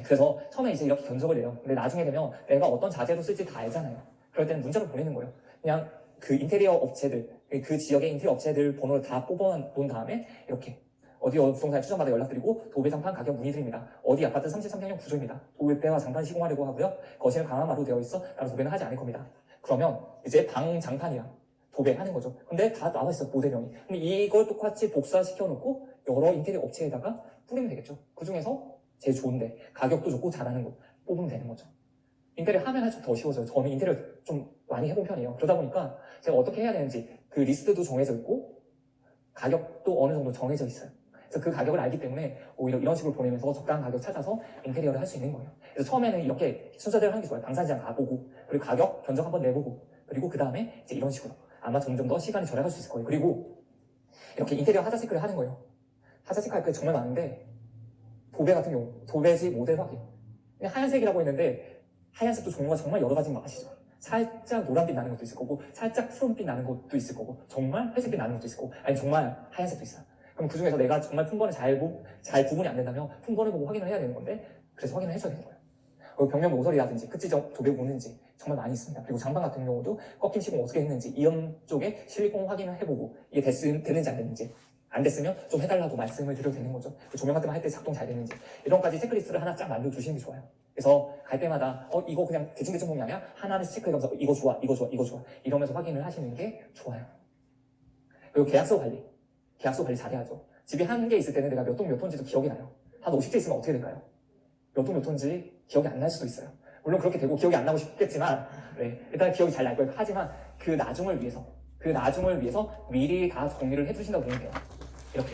그래서 처음에 이제 이렇게 견적을 내요. 근데 나중에 되면 내가 어떤 자재로 쓸지 다 알잖아요. 그럴 때는 문자로 보내는 거예요. 그냥 그 인테리어 업체들, 그 지역의 인테리어 업체들 번호를 다 뽑아놓은 다음에 이렇게 어디 부동산에 추천받아 연락드리고 도배 장판 가격 문의드립니다. 어디 아파트 33평형 구조입니다. 도배와 장판 시공하려고 하고요. 거실은 강화마루 되어 있어 따로 도배는 하지 않을 겁니다. 그러면 이제 방 장판이랑 도배하는 거죠. 근데 다 나와 있어 모델명이. 그럼 이걸 똑같이 복사시켜 놓고 여러 인테리어 업체에다가 뿌리면 되겠죠. 그 중에서 제일 좋은데 가격도 좋고 잘하는 거 뽑으면 되는 거죠. 인테리어 하면 할수록 더 쉬워져요. 저는 인테리어 좀 많이 해본 편이에요. 그러다 보니까 제가 어떻게 해야 되는지 그 리스트도 정해져 있고 가격도 어느 정도 정해져 있어요. 그래서 그 가격을 알기 때문에 오히려 이런 식으로 보내면서 적당한 가격 찾아서 인테리어를 할 수 있는 거예요. 그래서 처음에는 이렇게 순서대로 하는 게 좋아요. 방산시장 가보고 그리고 가격 견적 한번 내보고 그리고 그 다음에 이제 이런 식으로 아마 점점 더 시간이 절약할 수 있을 거예요. 그리고 이렇게 인테리어 하자 체크를 하는 거예요. 하자 체크할 게 정말 많은데 도배 같은 경우 도배지 모델 확인 그냥 하얀색이라고 했는데 하얀색도 종류가 정말 여러 가지인 거 아시죠? 살짝 노란빛 나는 것도 있을 거고 살짝 푸른빛 나는 것도 있을 거고 정말 회색빛 나는 것도 있을 거고 아니 정말 하얀색도 있어요. 그럼 그 중에서 내가 정말 품번을 잘 구분이 안 된다면 품번을 보고 확인을 해야 되는 건데 그래서 확인을 해줘야 되는 거예요. 벽면 모서리라든지 끝지점 도배 보는지 정말 많이 있습니다. 그리고 장판 같은 경우도 꺾임 시공 어떻게 했는지 이연 쪽에 실리콘 확인을 해보고 이게 됐는지 안 됐는지 안 됐으면 좀 해달라고 말씀을 드려도 되는 거죠. 조명 같은 거 할 때 작동 잘 되는지 이런 까지 체크리스트를 하나 쫙 만들어 두시는 게 좋아요. 그래서 갈 때마다 이거 그냥 대충 보는 게 아니라 하나하나씩 체크해가면서 이거 좋아 이러면서 확인을 하시는 게 좋아요. 그리고 계약서 관리 잘해야죠. 집이 한 개 있을 때는 내가 몇 동 몇 톤지도 기억이 나요. 한 50대 있으면 어떻게 될까요? 몇 동 몇 톤지 기억이 안 날 수도 있어요. 물론 그렇게 되고 기억이 안 나고 싶겠지만 일단 기억이 잘 날 거예요. 하지만 그 나중을 위해서 미리 다 정리를 해두신다고 보면 돼요. 이렇게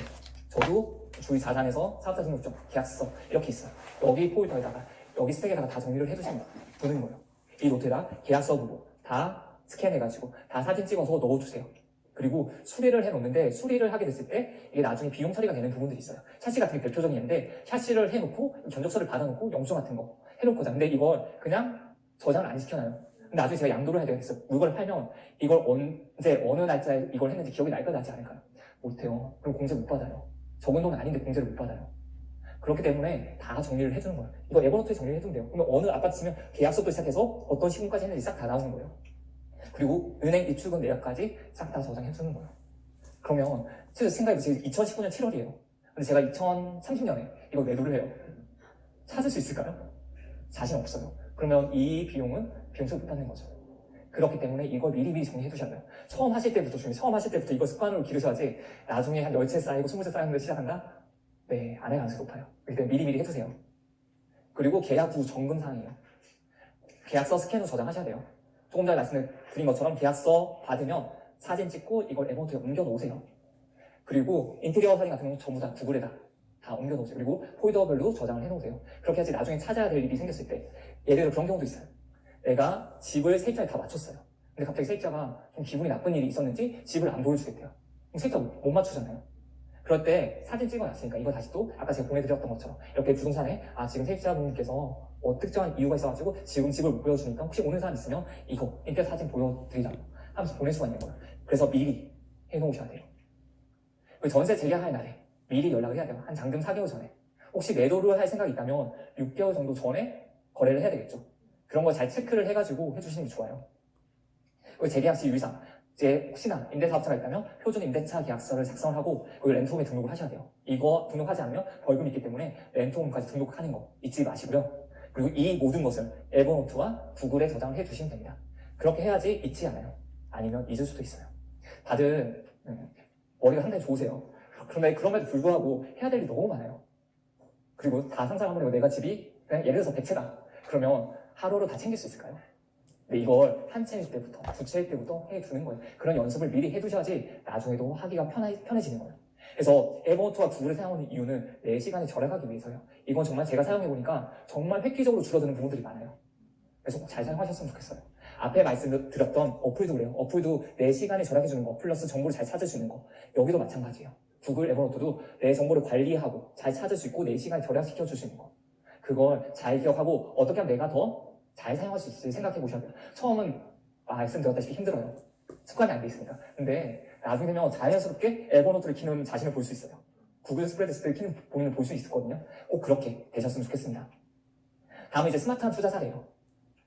저도 주위 자산에서 사업자 등록증, 계약서 이렇게 있어요. 여기 폴더에다가 여기 스택에다가 다 정리를 두는 거예요. 이 노트에다 계약서 보고 다 스캔해가지고 다 사진 찍어서 넣어주세요. 그리고 수리를 해놓는데 수리를 하게 됐을 때 이게 나중에 비용 처리가 되는 부분들이 있어요. 샤시 같은 게 대표적인 예인데 샤시를 해놓고 견적서를 받아놓고 영수 같은 거 해놓고 근데 이걸 그냥 저장을 안 시켜놔요. 근데 나중에 제가 양도를 해야 되겠어요. 물건을 팔면 이걸 언제 어느 날짜에 이걸 했는지 기억이 날까 나지 않을까요? 못해요. 그럼 공제 못 받아요. 적은 돈은 아닌데 공제를 못 받아요. 그렇기 때문에 다 정리를 해주는 거예요. 이거 에버노트에 정리를 해두면 돼요. 그러면 어느 아파트 치면 계약서부터 시작해서 어떤 시공까지 했는지 싹 다 나오는 거예요. 그리고 은행 입출금 내역까지 싹 다 저장해주는 거예요. 그러면 생각해보세요. 지금 2019년 7월이에요. 근데 제가 2030년에 이걸 매도를 해요. 찾을 수 있을까요? 자신 없어요. 그러면 이 비용은 비용을 못 받는 거죠. 그렇기 때문에 이걸 미리미리 정리해 두셔야 돼요. 처음 하실 때부터 이거 습관으로 기르셔야지 나중에 한 10채 쌓이고 20채 쌓이는 데 시작한다? 네, 안 할 가능성이 높아요. 그렇기 때문에 미리미리 해두세요. 그리고 계약 후 점검사항이에요. 계약서 스캔으로 저장하셔야 돼요. 조금 전에 말씀드린 것처럼 계약서 받으면 사진 찍고 이걸 에버노트에 옮겨 놓으세요. 그리고 인테리어 사진 같은 경우는 전부 다 구글에다 다 옮겨 놓으세요. 그리고 폴더별로 저장을 해 놓으세요. 그렇게 해야지 나중에 찾아야 될 일이 생겼을 때, 예를 들어 그런 경우도 있어요. 내가 집을 세입자에 다 맞췄어요. 근데 갑자기 세입자가 좀 기분이 나쁜 일이 있었는지 집을 안 보여주겠대요. 그럼 세입자 못 맞추잖아요. 그럴 때 사진 찍어놨으니까 이거 다시 또 아까 제가 보내드렸던 것처럼 이렇게 부동산에 지금 세입자분께서 특정한 이유가 있어가지고 지금 집을 못 보여주니까 혹시 오는 사람 있으면 이거 인테리어 사진 보여드리자고 하면서 보낼 수가 있는 거예요. 그래서 미리 해놓으셔야 돼요. 전세 재계약할 날에 미리 연락을 해야 돼요. 한 장금 4개월 전에. 혹시 매도를 할 생각이 있다면 6개월 정도 전에 거래를 해야 되겠죠. 그런 걸 잘 체크를 해가지고 해주시는 게 좋아요. 그리고 재계약 시 유의사항. 이제 혹시나 임대사업자가 있다면 표준 임대차 계약서를 작성을 하고 거기 렌트홈에 등록을 하셔야 돼요. 이거 등록하지 않으면 벌금이 있기 때문에 렌트홈까지 등록하는 거 잊지 마시고요. 그리고 이 모든 것을 에버노트와 구글에 저장을 해두시면 됩니다. 그렇게 해야지 잊지 않아요. 아니면 잊을 수도 있어요. 다들 머리가 상당히 좋으세요. 그런데 그럼에도 불구하고 해야 될 일이 너무 많아요. 그리고 다 상상을 한번 해요. 내가 집이 그냥 예를 들어서 100채다. 그러면 하루로 다 챙길 수 있을까요? 근데 이걸 한 채일 때부터, 두 채일 때부터 해두는 거예요. 그런 연습을 미리 해두셔야지 나중에도 하기가 편해지는 거예요. 그래서 에버노트와 구글을 사용하는 이유는 내 시간이 절약하기 위해서요. 이건 정말 제가 사용해보니까 정말 획기적으로 줄어드는 부분들이 많아요. 그래서 꼭 잘 사용하셨으면 좋겠어요. 앞에 말씀드렸던 어플도 그래요. 어플도 내 시간을 절약해주는 거, 플러스 정보를 잘 찾을 수 있는 거. 여기도 마찬가지예요. 구글 에버노트도 내 정보를 관리하고 잘 찾을 수 있고 내 시간을 절약시켜줄 수 있는 거. 그걸 잘 기억하고 어떻게 하면 내가 더 잘 사용할 수 있을지 생각해 보셔야 돼요. 처음은 말씀드렸다시피 힘들어요. 습관이 안 돼 있으니까. 근데 나중에 되면 자연스럽게 에버노트를 키는 자신을 볼 수 있어요. 구글 스프레드시트를 키는 본인을 볼 수 있거든요. 꼭 그렇게 되셨으면 좋겠습니다. 다음은 이제 스마트한 투자 사례예요.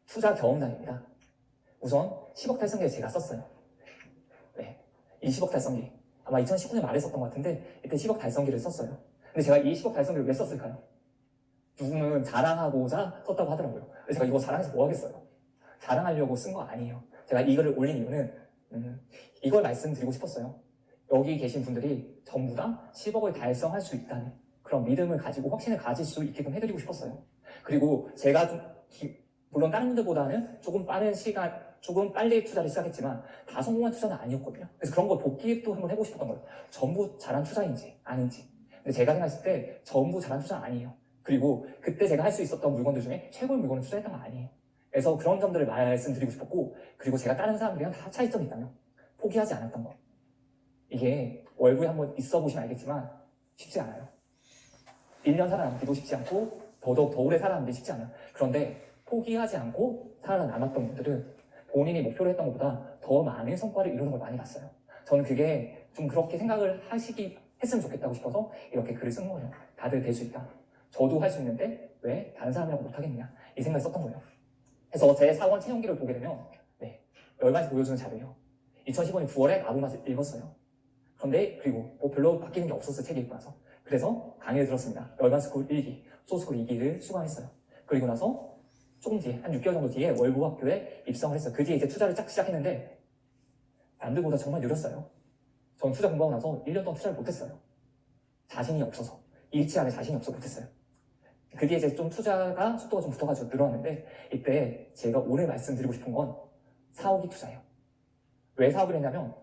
투자 경험담입니다. 우선 10억 달성기를 제가 썼어요. 네, 이 10억 달성기 아마 2019년 말에 썼던 것 같은데 이때 10억 달성기를 썼어요. 근데 제가 이 10억 달성기를 왜 썼을까요? 누구는 자랑하고자 썼다고 하더라고요. 근데 제가 이거 자랑해서 뭐 하겠어요? 자랑하려고 쓴 거 아니에요. 제가 이거를 올린 이유는 이걸 말씀드리고 싶었어요. 여기 계신 분들이 전부 다 10억을 달성할 수 있다는 그런 믿음을 가지고 확신을 가질 수 있게끔 해드리고 싶었어요. 그리고 제가 물론 다른 분들보다는 조금 빠른 시간, 조금 빨리 투자를 시작했지만 다 성공한 투자는 아니었거든요. 그래서 그런 걸 복기도 한번 해보고 싶었던 거예요. 전부 잘한 투자인지 아닌지. 근데 제가 생각했을 때 전부 잘한 투자 아니에요. 그리고 그때 제가 할 수 있었던 물건들 중에 최고의 물건을 투자했던 거 아니에요. 그래서 그런 점들을 말씀드리고 싶었고, 그리고 제가 다른 사람들이랑 다 차이점이 있다면 포기하지 않았던 거. 이게 월부에 한번 있어 보시면 알겠지만 쉽지 않아요. 1년 살아남기도 쉽지 않고 더더욱 더 오래 살아남기 쉽지 않아요. 그런데 포기하지 않고 살아남았던 분들은 본인이 목표로 했던 것보다 더 많은 성과를 이루는 걸 많이 봤어요. 저는 그게 좀 그렇게 생각을 했으면 좋겠다고 싶어서 이렇게 글을 쓴 거예요. 다들 될 수 있다. 저도 할 수 있는데 왜 다른 사람이라고 못하겠느냐 이 생각을 썼던 거예요. 그래서 제 4원 채용기를 보게 되면 열반씩 보여주는 자료예요. 2015년 9월에 아부맛을 읽었어요. 그런데 그리고 별로 바뀌는 게 없었어요. 책 읽고 나서. 그래서 강의를 들었습니다. 열반스쿨 1기, 소스쿨 2기를 수강했어요. 그리고 나서 조금 뒤에 한 6개월 정도 뒤에 월부학교에 입성을 했어요. 그 뒤에 이제 투자를 쫙 시작했는데 남들보다 정말 느렸어요. 전 투자 공부하고 나서 1년 동안 투자를 못했어요. 자신이 없어서. 잃지 않을 자신이 없어서 못했어요. 그 뒤에 이제 좀 투자가 속도가 좀 붙어가지고 늘어났는데 이때 제가 오늘 말씀드리고 싶은 건 사오기 투자예요. 왜 사오기를 했냐면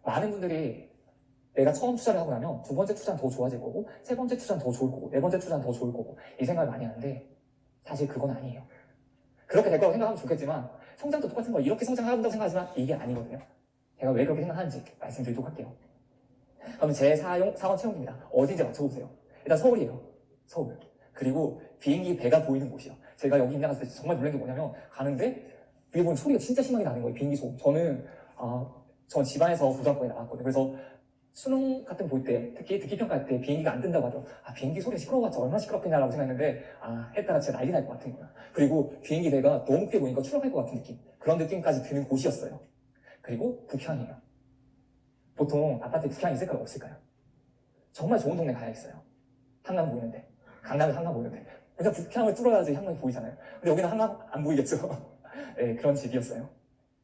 많은 분들이 내가 처음 투자를 하고 나면 두 번째 투자는 더 좋아질 거고 세 번째 투자는 더 좋을 거고 네 번째 투자는 더 좋을 거고 이 생각을 많이 하는데 사실 그건 아니에요. 그렇게 될 거라고 생각하면 좋겠지만 성장도 똑같은 거 이렇게 성장한다고 생각하지만 이게 아니거든요. 제가 왜 그렇게 생각하는지 말씀드리도록 할게요. 그럼 제 4원 채용입니다. 어딘지 맞춰보세요. 일단 서울이에요. 서울. 그리고 비행기 배가 보이는 곳이요. 제가 여기 임장 갔을 때 정말 놀란 게 뭐냐면 가는데 위에 보면 소리가 진짜 심하게 나는 거예요. 비행기 소음. 전 집안에서 고등학교에 나왔거든요. 그래서 수능 같은 거 볼 때, 특히 듣기평가할 때 비행기가 안 뜬다고 하죠. 아, 비행기 소리 시끄러워봤자 얼마나 시끄럽겠냐라고 생각했는데, 아, 했다가 진짜 난리 날 것 같은 거야. 그리고 비행기 배가 너무 크게 보니까 추락할 것 같은 느낌. 그런 느낌까지 드는 곳이었어요. 그리고 북향이에요. 보통 아파트에 북향이 있을까요? 없을까요? 정말 좋은 동네 가야겠어요. 한강 보이는데. 강남에 한강 보이는데. 그냥 북향을 뚫어야지 한강이 보이잖아요. 근데 여기는 한강 안 보이겠죠? 네, 그런 집이었어요.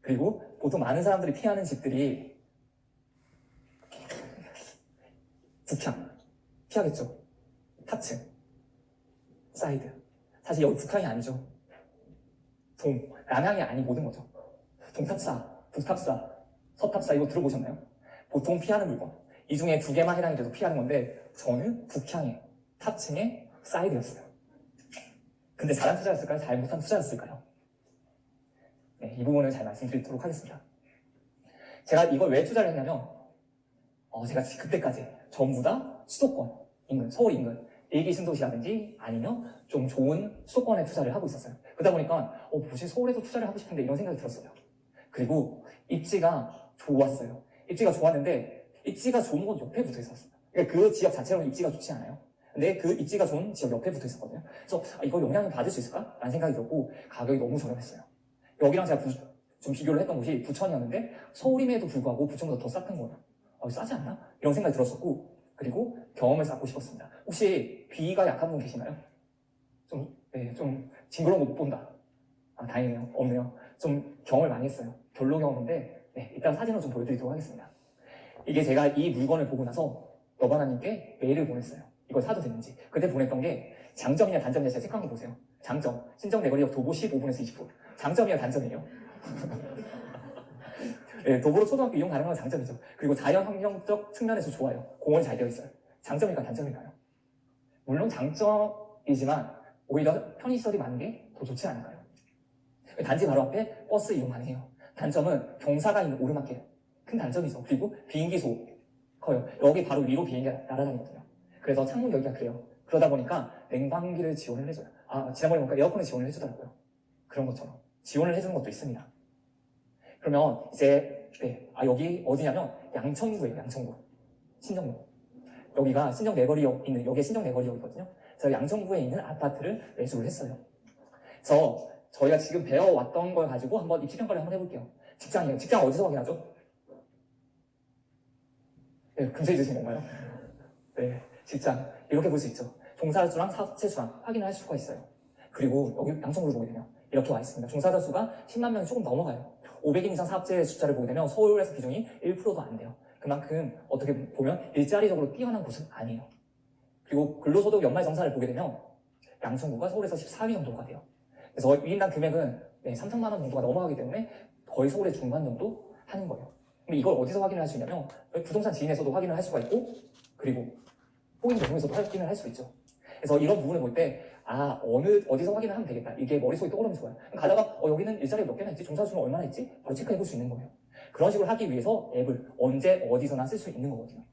그리고 보통 많은 사람들이 피하는 집들이 북향, 피하겠죠. 탑층, 사이드. 사실 여기 북한이 아니죠. 남향이 아닌 모든 거죠. 동탑사, 북탑사, 서탑사 이거 들어보셨나요? 보통 피하는 물건. 이 중에 2개만 해당이 돼도 피하는 건데 저는 북향의 탑층의 사이드였어요. 근데 잘한 투자였을까요? 잘못한 투자였을까요? 네, 이 부분을 잘 말씀드리도록 하겠습니다. 제가 이걸 왜 투자를 했냐면 제가 그때까지 전부 다 수도권 인근, 서울 인근 일기 신도시라든지 아니면 좀 좋은 수도권에 투자를 하고 있었어요. 그러다 보니까 혹시 서울에서 투자를 하고 싶은데 이런 생각이 들었어요. 그리고 입지가 좋았어요. 입지가 좋았는데 입지가 좋은 건 옆에 붙어 있었어요. 그러니까 그 지역 자체로는 입지가 좋지 않아요. 근데 그 입지가 좋은 지역 옆에 붙어 있었거든요. 그래서 이거 영향을 받을 수 있을까? 라는 생각이 들었고 가격이 너무 저렴했어요. 여기랑 제가 좀 비교를 했던 곳이 부천이었는데 서울임에도 불구하고 부천보다 더 쌌던 거예요. 싸지 않나? 이런 생각이 들었었고 그리고 경험을 쌓고 싶었습니다. 혹시 귀가 약한 분 계시나요? 좀 징그러운 거 못 본다. 아, 다행이네요. 없네요. 좀 경험을 많이 했어요. 결로 경험인데 일단 사진을 좀 보여드리도록 하겠습니다. 이게 제가 이 물건을 보고 나서 너바나님께 메일을 보냈어요. 이걸 사도 되는지. 그때 보냈던 게 장점이냐 단점이냐 제가 체크한 거 보세요. 장점, 신정 내거리역 도보 15분에서 20분. 장점이냐 단점이에요? 네, 도보로 초등학교 이용 가능한 건 장점이죠. 그리고 자연환경적 측면에서 좋아요. 공원이 잘 되어 있어요. 장점일까 단점일까요? 물론 장점이지만 오히려 편의시설이 많은 게 더 좋지 않을까요? 단지 바로 앞에 버스 이용 가능해요. 단점은 경사가 있는 오르막길. 큰 단점이죠. 그리고 비행기소 커요. 여기 바로 위로 비행기가 날아다니거든요. 그래서 창문 열기가 그래요. 그러다 보니까 냉방기를 지원을 해줘요. 지난번에 보니까 에어컨을 지원을 해주더라고요. 그런 것처럼 지원을 해주는 것도 있습니다. 그러면 이제 여기 어디냐면 양천구예요. 양천구 신정로. 여기가 신정 내거리역 있는 여기에 신정 내거리역이거든요. 그래서 양천구에 있는 아파트를 매수를 했어요. 그래서 저희가 지금 배워왔던 걸 가지고 한번 입시평가를 한번 해볼게요. 직장이에요. 직장 어디서 확인하죠? 네, 금세 잊으신 건가요? 네, 직장 이렇게 볼 수 있죠. 종사자 수랑 사업체 수랑 확인을 할 수가 있어요. 그리고 여기 양천구를 보게 되면 이렇게 와 있습니다. 종사자 수가 10만 명이 조금 넘어가요. 500인 이상 사업체 숫자를 보게 되면 서울에서 비중이 1%도 안 돼요. 그만큼 어떻게 보면 일자리적으로 뛰어난 곳은 아니에요. 그리고 근로소득 연말정산을 보게 되면 양천구가 서울에서 14위 정도가 돼요. 그래서 1인당 금액은 3천만 원 정도가 넘어가기 때문에 거의 서울의 중간 정도 하는 거예요. 근데 이걸 어디서 확인을 할 수 있냐면 부동산 지인에서도 확인을 할 수가 있고 그리고 호인 전문에서도 확인을 할 수 있죠. 그래서 이런 부분을 볼 때 어디서 확인을 하면 되겠다. 이게 머릿속에 떠오르면 좋아요. 가다가 여기는 일자리가 몇 개나 있지? 종사 수는 얼마나 있지? 바로 체크해 볼 수 있는 거예요. 그런 식으로 하기 위해서 앱을 언제 어디서나 쓸 수 있는 거거든요.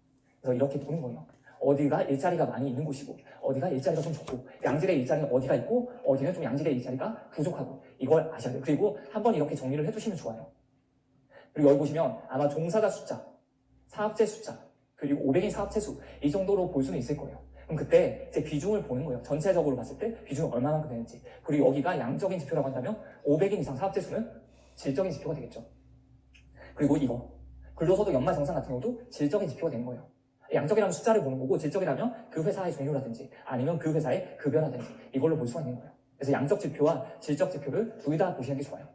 그래서 이렇게 보는 거예요. 어디가 일자리가 많이 있는 곳이고 어디가 일자리가 좀 적고 양질의 일자리는 어디가 있고 어디는 좀 양질의 일자리가 부족하고 이걸 아셔야 돼요. 그리고 한번 이렇게 정리를 해두시면 좋아요. 그리고 여기 보시면 아마 종사자 숫자, 사업체 숫자, 그리고 500인 사업체 수 이 정도로 볼 수는 있을 거예요. 그럼 그때 이제 비중을 보는 거예요. 전체적으로 봤을 때 비중이 얼마만큼 되는지. 그리고 여기가 양적인 지표라고 한다면 500인 이상 사업체 수는 질적인 지표가 되겠죠. 그리고 이거 근로소득 연말정산 같은 경우도 질적인 지표가 되는 거예요. 양적이라면 숫자를 보는 거고 질적이라면 그 회사의 종류라든지 아니면 그 회사의 급여라든지 이걸로 볼 수가 있는 거예요. 그래서 양적 지표와 질적 지표를 둘 다 보시는 게 좋아요.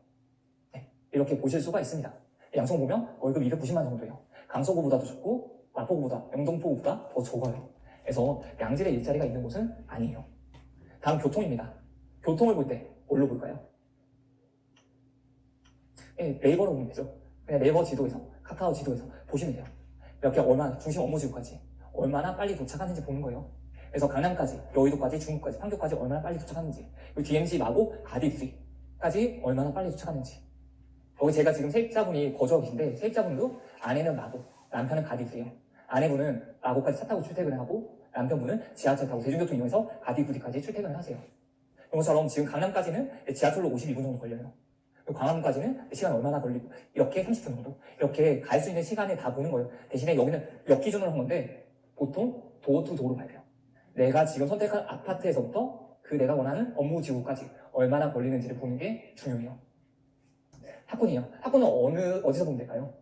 이렇게 보실 수가 있습니다. 양성 보면 월급 290만 정도예요. 강서구보다도 적고 마포구보다, 영등포구보다 더 적어요. 그래서 양질의 일자리가 있는 곳은 아니에요. 다음 교통입니다. 교통을 볼 때 뭘로 볼까요? 네이버로 보면 되죠. 그냥 네이버 지도에서, 카카오 지도에서 보시면 돼요. 이렇게 얼마나 중심 업무지구까지 얼마나 빨리 도착하는지 보는 거예요. 그래서 강남까지, 여의도까지, 중구까지, 판교까지 얼마나 빨리 도착하는지, 그리고 DMZ 마고 가디부리까지 얼마나 빨리 도착하는지. 여기 제가 지금 세입자분이 거주하고 계신데 세입자분도 아내는 마고, 남편은 가디부리예요. 아내분은 마고까지 차 타고 출퇴근을 하고 남편분은 지하철 타고 대중교통 이용해서 가디부리까지 출퇴근을 하세요. 이것처럼 지금 강남까지는 지하철로 52분 정도 걸려요. 그리고 광화문까지는 시간 얼마나 걸리고 이렇게 30분 정도 이렇게 갈 수 있는 시간에 다 보는 거예요. 대신에 여기는 역 기준으로 한 건데 보통 도어 투 도어로 가야 돼요. 내가 지금 선택한 아파트에서부터 그 내가 원하는 업무 지구까지 얼마나 걸리는지를 보는 게 중요해요. 학군이요. 학군은 어디서 보면 될까요?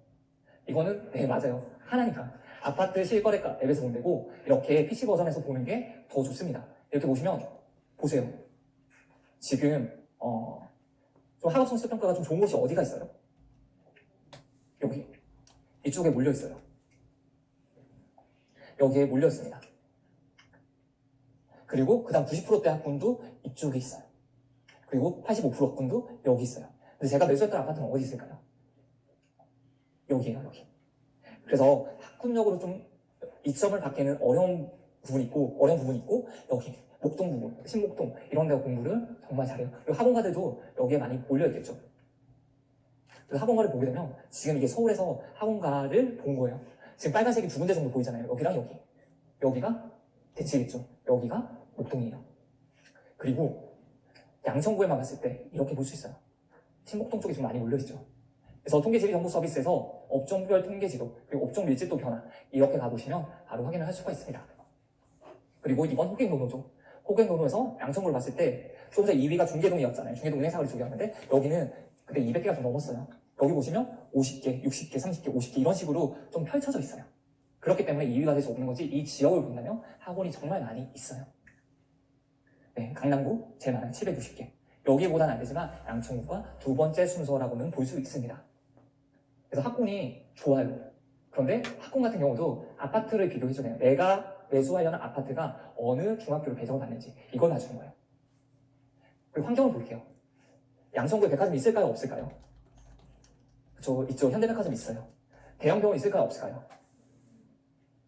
이거는 네 맞아요. 하나니까 아파트 실거래가 앱에서 보면 되고 이렇게 PC 버전에서 보는 게 더 좋습니다. 이렇게 보시면 보세요. 지금 좀 학업 성취도 평가가 좀 좋은 곳이 어디가 있어요? 여기 이쪽에 몰려 있어요. 여기에 몰려 있습니다. 그리고 그 다음 90%대 학군도 이쪽에 있어요. 그리고 85% 학군도 여기 있어요. 근데 제가 매수했던 아파트는 어디 있을까요? 여기에요, 여기. 그래서 학군력으로 좀 이점을 받기는 어려운 부분이 있고 여기 목동 부분, 신목동 이런 데가 공부를 정말 잘해요. 그리고 학원가들도 여기에 많이 몰려있겠죠. 그래서 학원가를 보게 되면 지금 이게 서울에서 학원가를 본 거예요. 지금 빨간색이 두 군데 정도 보이잖아요. 여기랑 여기. 여기가 대치겠죠. 여기가 목동이에요. 그리고 양천구에만 갔을 때 이렇게 볼 수 있어요. 신목동 쪽에 좀 많이 몰려있죠. 그래서 통계지리 정보 서비스에서 업종별 통계지도 그리고 업종 밀집도 변화 이렇게 가보시면 바로 확인을 할 수가 있습니다. 그리고 이번 호갱노노죠. 호갱노노에서 양천구를 봤을 때 조금 전에 2위가 중계동이었잖아요. 중계동 은행사거리 쪽이었는데 여기는 그때 200개가 좀 넘었어요. 여기 보시면 50개, 60개, 30개, 50개 이런 식으로 좀 펼쳐져 있어요. 그렇기 때문에 2위가 될 수 없는 거지 이 지역을 본다면 학원이 정말 많이 있어요. 네, 강남구 제일 많아요. 760개. 여기보다는 안 되지만 양천구가 두 번째 순서라고는 볼 수 있습니다. 그래서 학군이 좋아요. 그런데 학군 같은 경우도 아파트를 비교해주네요. 내가 매수하려는 아파트가 어느 중학교로 배정을 받는지 이걸 봐주는 거예요. 그리고 환경을 볼게요. 양천구에 백화점이 있을까요? 없을까요? 그쵸, 있죠. 현대백화점 있어요. 대형병원 있을까요? 없을까요?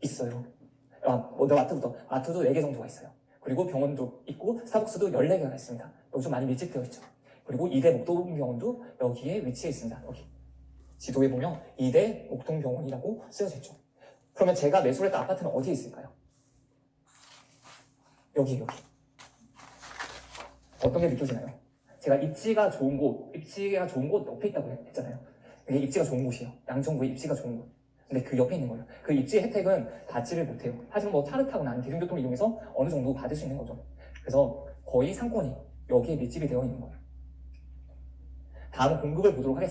있어요. 마트부터. 마트도 4개 정도가 있어요. 그리고 병원도 있고 스타벅스도 14개가 있습니다. 여기 좀 많이 밀집되어 있죠. 그리고 이대 목동병원도 여기에 위치해 있습니다. 여기 지도에 보면 이대 목동병원이라고 쓰여져 있죠. 그러면 제가 매수를 했던 아파트는 어디에 있을까요? 여기. 어떤 게 느껴지나요? 제가 입지가 좋은 곳 옆에 있다고 했잖아요. 이게 입지가 좋은 곳이에요. 양천구의 입지가 좋은 곳. 근데 그 옆에 있는 거예요. 그 입지의 혜택은 받지를 못해요. 하지만 뭐 차를 타거나 아니면 대중교통을 이용해서 어느 정도 받을 수 있는 거죠. 그래서 거의 상권이 여기에 밀집이 되어 있는 거예요. 다음은 공급을 보도록 하겠습니다.